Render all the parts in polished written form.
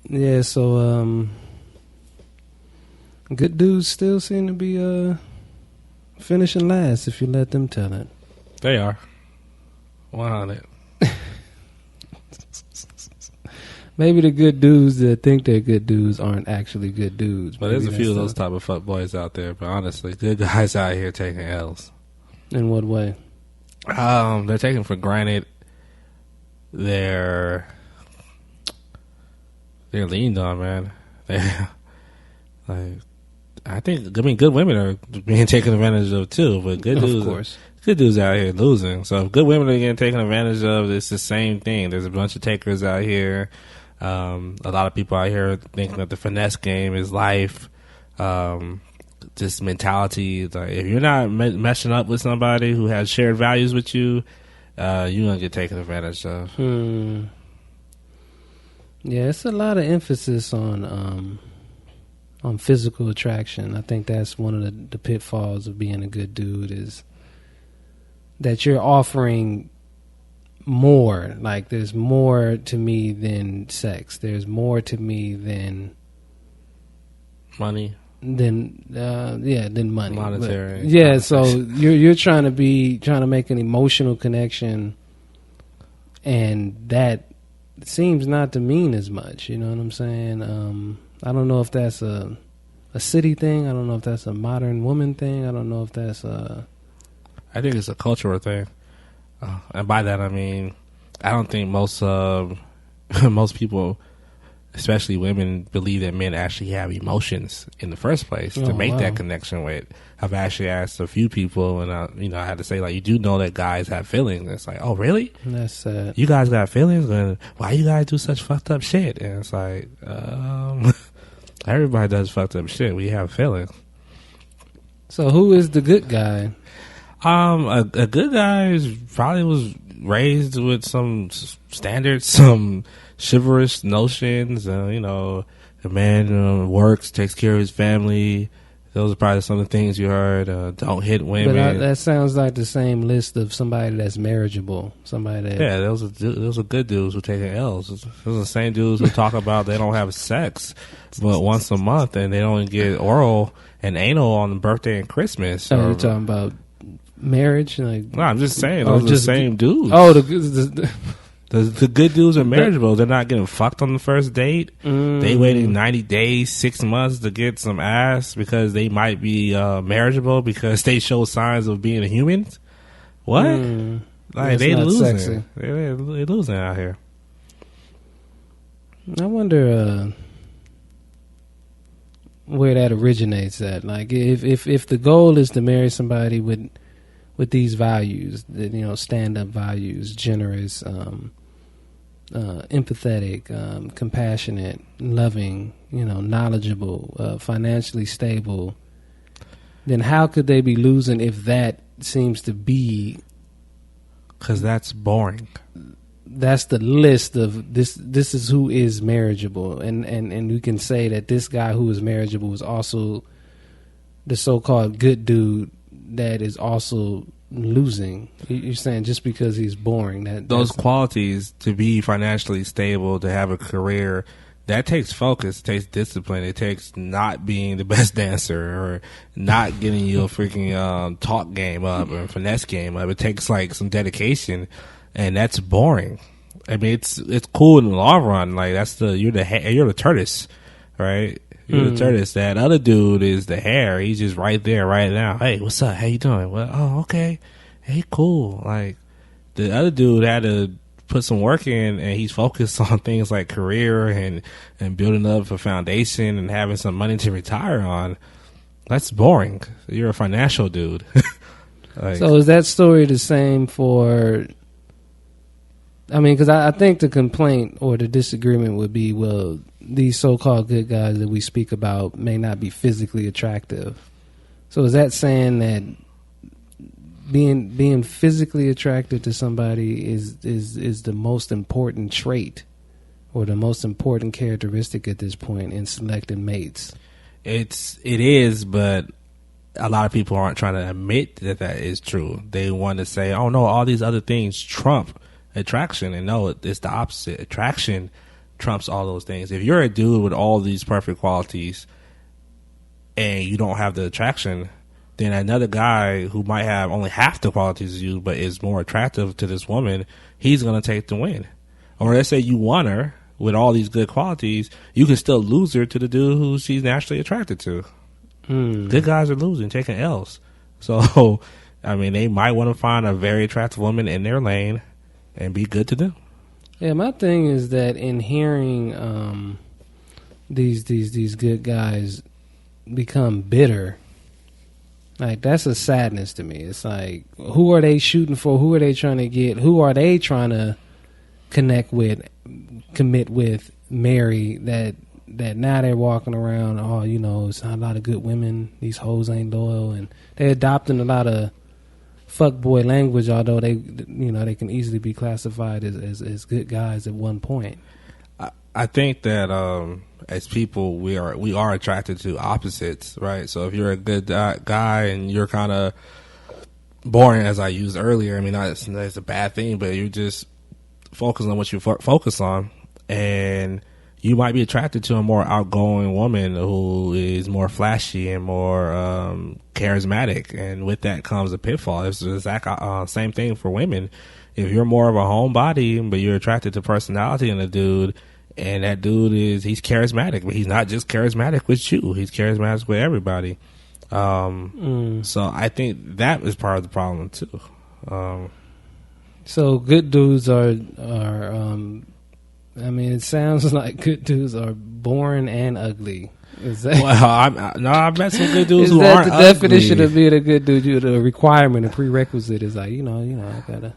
Yeah, so good dudes still seem to be finishing last if you let them tell it. They are 100. Maybe the good dudes that think they're good dudes aren't actually good dudes. But Maybe there's a few of those the- type of fuck boys out there. But honestly, good guys out here taking L's. In what way? They're taking for granted they're leaned on, man. I mean, good women are being taken advantage of too, but good dudes, of course, good dudes out here losing. So if good women are getting taken advantage of, it's the same thing. There's a bunch of takers out here. A lot of people out here thinking that the finesse game is life. This mentality, like if you're not meshing up with somebody who has shared values with you, you're gonna get taken advantage of. Yeah, it's a lot of emphasis on physical attraction. I think that's one of the pitfalls of being a good dude is that you're offering more. Like there's more to me than sex. There's more to me than Money. Than money. Monetary. But, yeah, so you're trying to make an emotional connection, and that seems not to mean as much. You know what I'm saying? I don't know if that's a city thing. I don't know if that's a modern woman thing. I don't know if that's a... I think it's a cultural thing. And by that I mean, I don't think most people, especially women, believe that men actually have emotions in the first place to make that connection with. I've actually asked a few people, and I had to say, like, you do know that guys have feelings. And it's like, oh, really? That's sad. You guys got feelings? And why you guys do such fucked up shit? And it's like, everybody does fucked up shit. We have feelings. So who is the good guy? A good guy probably was raised with some standards, some chivalrous notions. A man works, takes care of his family. Those are probably some of the things you heard. Don't hit women. But that sounds like the same list of somebody that's marriageable. Somebody that... Yeah, those are good dudes who taking L's. Those are the same dudes who talk about they don't have sex but once a month, and they don't get oral and anal on the birthday and Christmas. You're talking about marriage? No, I'm just saying those are the same dudes. Oh, the good dudes are marriageable. They're not getting fucked on the first date. They waiting 90 days, 6 months to get some ass because they might be marriageable because they show signs of being a human. What? Like they losing. Sexy. They're losing out here. I wonder where that originates at. Like if the goal is to marry somebody with these values, stand up values, generous, empathetic, compassionate, loving, knowledgeable, financially stable, then how could they be losing if that seems to be? Because that's boring. That's the list of this. This is who is marriageable, and we can say that this guy who is marriageable is also the so-called good dude that is also losing. You're saying just because he's boring, those qualities to be financially stable, to have a career, that takes focus, it takes discipline, it takes not being the best dancer or not getting your freaking talk game up or finesse game up. It takes like some dedication, and that's boring. I mean, it's cool in the long run. Like you're the tortoise, right? You're the tortoise. That other dude is the hare. He's just right there, right now. Hey, what's up? How you doing? Well, oh, okay. Hey, cool. Like the other dude had to put some work in, and he's focused on things like career and building up a foundation and having some money to retire on. That's boring. You're a financial dude. So is that story the same for? I mean, because I think the complaint or the disagreement would be, well, these so-called good guys that we speak about may not be physically attractive. So is that saying that being physically attracted to somebody is the most important trait or the most important characteristic at this point in selecting mates? It is, but a lot of people aren't trying to admit that is true. They want to say, oh no, all these other things trump attraction, and no, it's the opposite. Attraction trumps all those things. If you're a dude with all these perfect qualities and you don't have the attraction, then another guy who might have only half the qualities as you but is more attractive to this woman, he's going to take the win. Or let's say you want her with all these good qualities, you can still lose her to the dude who she's naturally attracted to. Good guys are losing, taking L's. So, I mean, they might want to find a very attractive woman in their lane and be good to them. Yeah, my thing is that in hearing these good guys become bitter, like, that's a sadness to me. It's like, who are they shooting for? Who are they trying to get? Who are they trying to connect with, commit with, marry, that now they're walking around, oh, you know, it's not a lot of good women, these hoes ain't loyal, and they're adopting a lot of fuckboy language, although they, you know, they can easily be classified as good guys at one point. I think that as people, we are attracted to opposites, right? So if you're a good guy and you're kind of boring, as I used earlier, I mean, that's a bad thing, but you're just focusing on what you focus on, and you might be attracted to a more outgoing woman who is more flashy and more charismatic, and with that comes a pitfall. It's the exact same thing for women. If you're more of a homebody, but you're attracted to personality in a dude, and that dude he's charismatic, but he's not just charismatic with you. He's charismatic with everybody. So I think that is part of the problem too. So good dudes are I mean, it sounds like good dudes are boring and ugly. Is that? Well, I've met some good dudes who that aren't the ugly. definition of being a good dude? The requirement, a prerequisite is like, you know, I gotta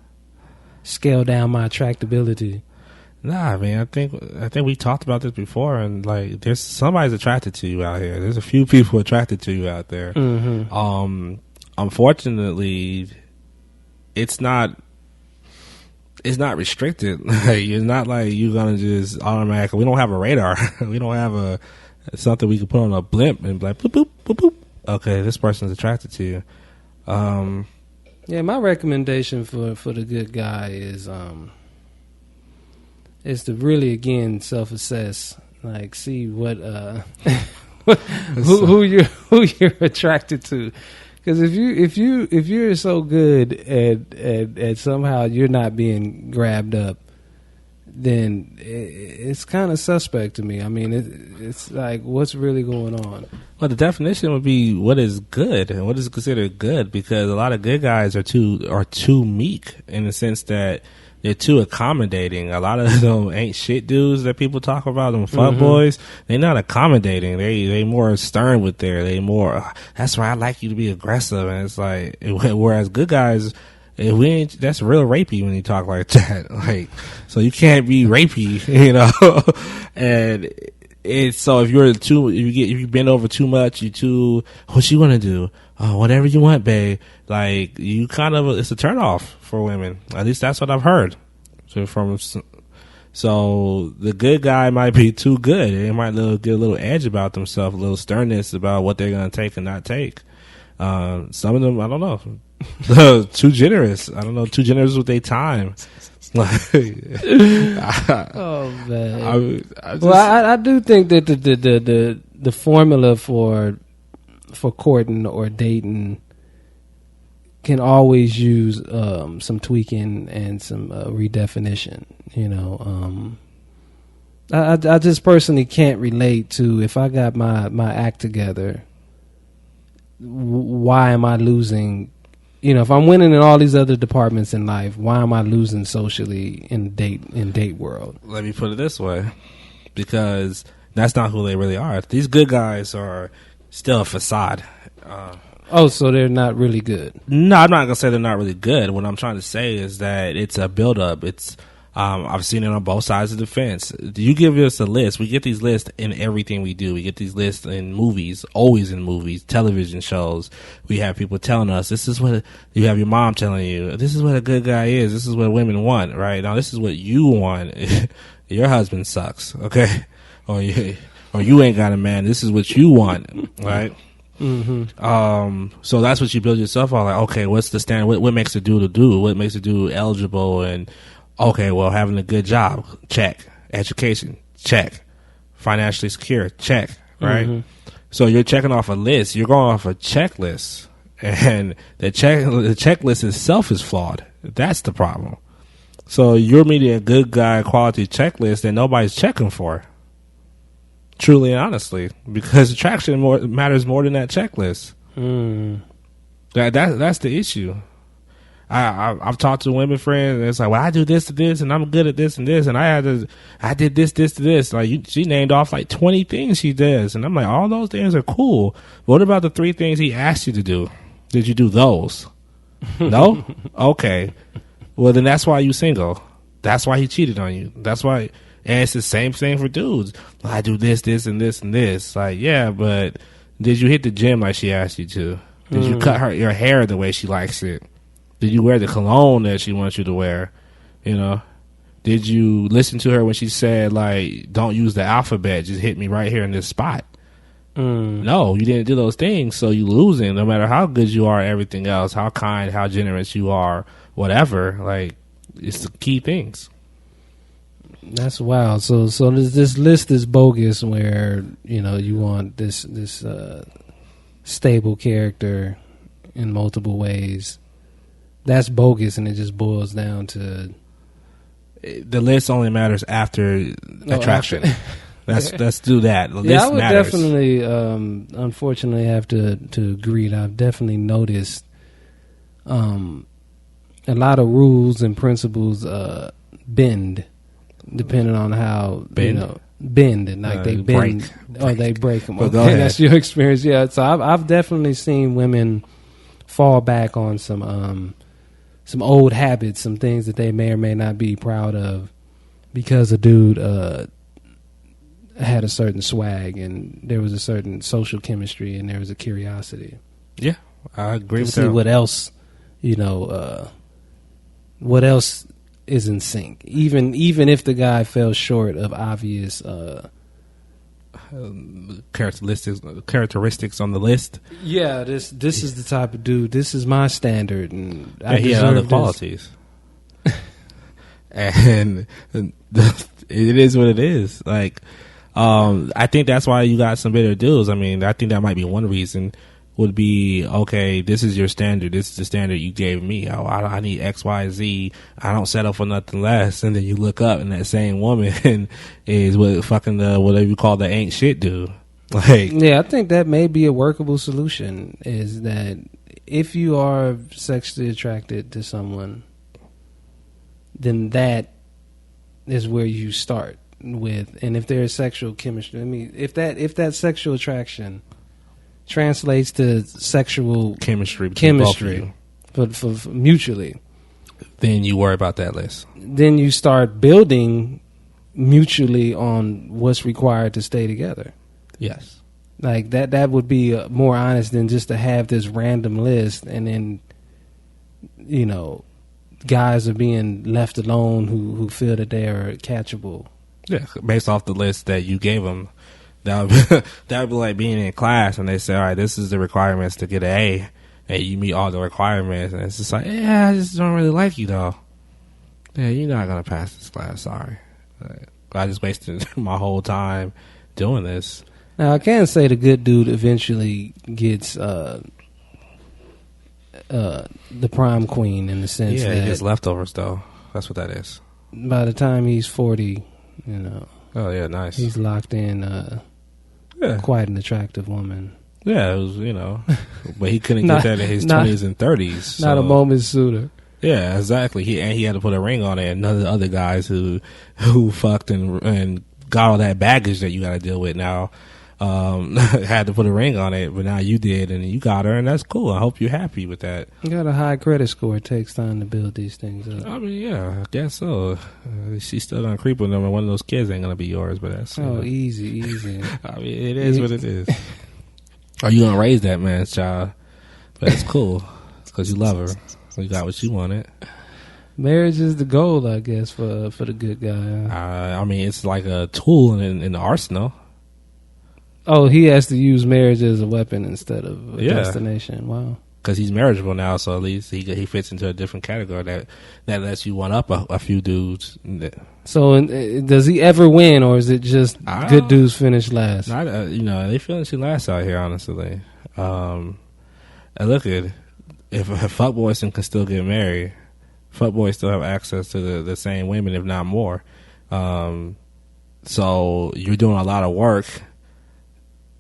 scale down my attractability. Nah, man. I think we talked about this before, and like, there's somebody's attracted to you out here. There's a few people attracted to you out there. Mm-hmm. Unfortunately, it's not restricted. Like, it's not like you're gonna just automatically. We don't have a radar. We don't have something we can put on a blimp and be like, boop boop boop boop. Okay, this person's attracted to you. Yeah, my recommendation for the good guy is to really, again, self-assess, like, see what who you're attracted to. Because if you're so good at somehow you're not being grabbed up, then it's kind of suspect to me. I mean, it's like, what's really going on? Well, the definition would be what is good and what is considered good, because a lot of good guys are too meek in the sense that they're too accommodating. A lot of them ain't shit dudes that people talk about, them fuck boys. They're not accommodating. They more stern with they more, that's why I like you to be aggressive. And it's like, whereas good guys, that's real rapey when you talk like that. Like, so you can't be rapey, you know? And it's, so if you bend over too much, what you want to do? Oh, whatever you want, babe. Like, you kind of, it's a turnoff for women. At least that's what I've heard. So the good guy might be too good. They might get a little edge about themselves, a little sternness about what they're going to take and not take. Some of them, I don't know, too generous. I don't know, too generous with their time. Oh man! I do think that the formula for courting or dating can always use some tweaking and some redefinition. You know, I just personally can't relate to, if I got my act together, why am I losing? You know, if I'm winning in all these other departments in life, why am I losing socially in date world? Let me put it this way, because that's not who they really are. These good guys are still a facade. So they're not really good. No, I'm not gonna say they're not really good. What I'm trying to say is that it's a build-up. It's I've seen it on both sides of the fence. You give us a list. We get these lists in everything we do. We get these lists in movies, always in movies, television shows. We have people telling us, this is what, you have your mom telling you, this is what a good guy is. This is what women want, right? Now, this is what you want. Your husband sucks, okay? Or you ain't got a man. This is what you want, right? Mm-hmm. So that's what you build yourself on. Like, okay, what's the standard? What makes a dude do? What makes a dude eligible? And okay, well, having a good job, check. Education, check. Financially secure, check. Right. So you're checking off a list. You're going off a checklist, and the checklist itself is flawed. That's the problem. So you're meeting a good guy quality checklist that nobody's checking for. Truly and honestly, because attraction matters more than that checklist. That's the issue. I've talked to women friends, and it's like, well, I do this to this, and I'm good at this and this, and I did this to this. Like she named off like 20 things she does, and I'm like, all those things are cool. What about the 3 things he asked you to do? Did you do those? No? Okay. Well, then that's why you single. That's why he cheated on you. That's why. And it's the same thing for dudes. Well, I do this, this, and this, and this. Like, yeah, but did you hit the gym like she asked you to? Did you cut your hair the way she likes it? Did you wear the cologne that she wants you to wear? You know? Did you listen to her when she said, like, don't use the alphabet, just hit me right here in this spot? No, you didn't do those things, so you losing no matter how good you are at everything else, how kind, how generous you are, whatever. Like, it's the key things. That's wild. So this list is bogus where, you know, you want this stable character in multiple ways. That's bogus, and it just boils down to the list only matters after attraction. Let's do that. The list I would matters. definitely, unfortunately, have to agree. I've definitely noticed a lot of rules and principles bend depending on how bend and like they bend or they break them. Well, okay, that's your experience. Yeah, so I've definitely seen women fall back on some old habits, some things that they may or may not be proud of because a dude had a certain swag and there was a certain social chemistry and there was a curiosity. Yeah, I agree with see that. What else, what else is in sync, even if the guy fell short of obvious characteristics on the list. Yeah, this is the type of dude. This is my standard, and he had other qualities. And it is what it is. Like, I think that's why you got some bitter dudes. I mean, I think that might be one reason. Would be, okay, this is your standard. This is the standard you gave me. I need X, Y, Z. I don't settle for nothing less. And then you look up and that same woman is what fucking whatever you call the ain't shit dude. Like, yeah, I think that may be a workable solution. Is that if you are sexually attracted to someone, then that is where you start with. And if there is sexual chemistry, I mean, if that sexual attraction translates to sexual chemistry for mutually, then you worry about that list. Then you start building mutually on what's required to stay together. Yes, like that would be more honest than just to have this random list and then, you know, guys are being left alone who feel that they are catchable. Yeah, based off the list that you gave them. That would be like being in class and they say, all right, this is the requirements to get an A, and you meet all the requirements, and it's just like, yeah, I just don't really like you though. Yeah, you're not gonna pass this class. Sorry, I just wasted my whole time doing this. Now I can say the good dude eventually gets the prom queen in the sense that he gets leftovers though. That's what that is. By the time he's 40, you know. Oh yeah, nice. He's locked in. Quite an attractive woman. Yeah, it was, you know, but he couldn't get that in his 20s and 30s. So. Not a moment sooner. Yeah, exactly. He had to put a ring on it. And none of the other guys who fucked and got all that baggage that you got to deal with now had to put a ring on it. But now you did, and you got her, and that's cool. I hope you're happy with that. You got a high credit score. It takes time to build these things up. I mean, yeah, I guess so. She's still gonna creep with them, and one of those kids ain't gonna be yours. But that's easy. I mean, it is what it is. Are you gonna raise that man's child? But it's cool. It's because you love her. You got what you wanted. Marriage is the goal, I guess, for the good guy. I mean, it's like a tool in the arsenal. Oh, he has to use marriage as a weapon instead of a destination. Wow. because he's marriageable now, so at least he fits into a different category that lets you one up a few dudes. So does he ever win, or is it just good dudes finish last? They finishing last out here, honestly. And look at if fuckboys can still get married, fuckboys still have access to the same women, if not more. So you're doing a lot of work,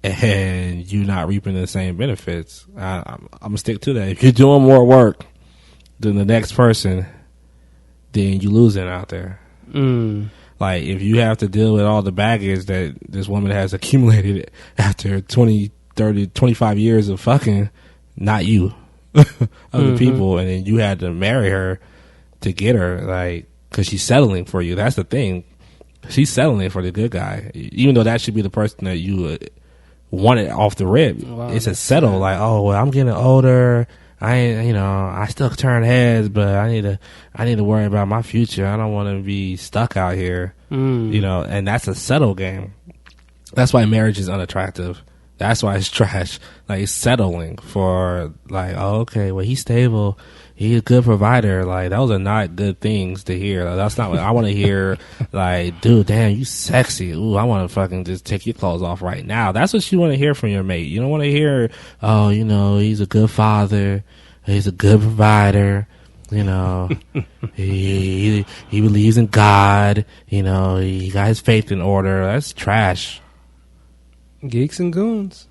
and you're not reaping the same benefits. I'm gonna stick to that. If you're doing more work than the next person, then you're losing out there. Like, if you have to deal with all the baggage that this woman has accumulated after 20, 30, 25 years of fucking, not you, other people, and then you had to marry her to get her, like, because she's settling for you. That's the thing. She's settling for the good guy, even though that should be the person that you want it off the rip. Wow, it's a settle, like, oh, well, I'm getting older. I still turn heads, but I need to worry about my future. I don't want to be stuck out here, and that's a settle game. That's why marriage is unattractive. That's why it's trash. Like, it's settling for, like, oh, okay, well, he's stable. He's a good provider. Like, those are not good things to hear. Like, that's not what I want to hear. Like, dude, damn, you sexy. Ooh, I want to fucking just take your clothes off right now. That's what you want to hear from your mate. You don't want to hear, oh, he's a good father. He's a good provider. He believes in God. He got his faith in order. That's trash. Geeks and Goons.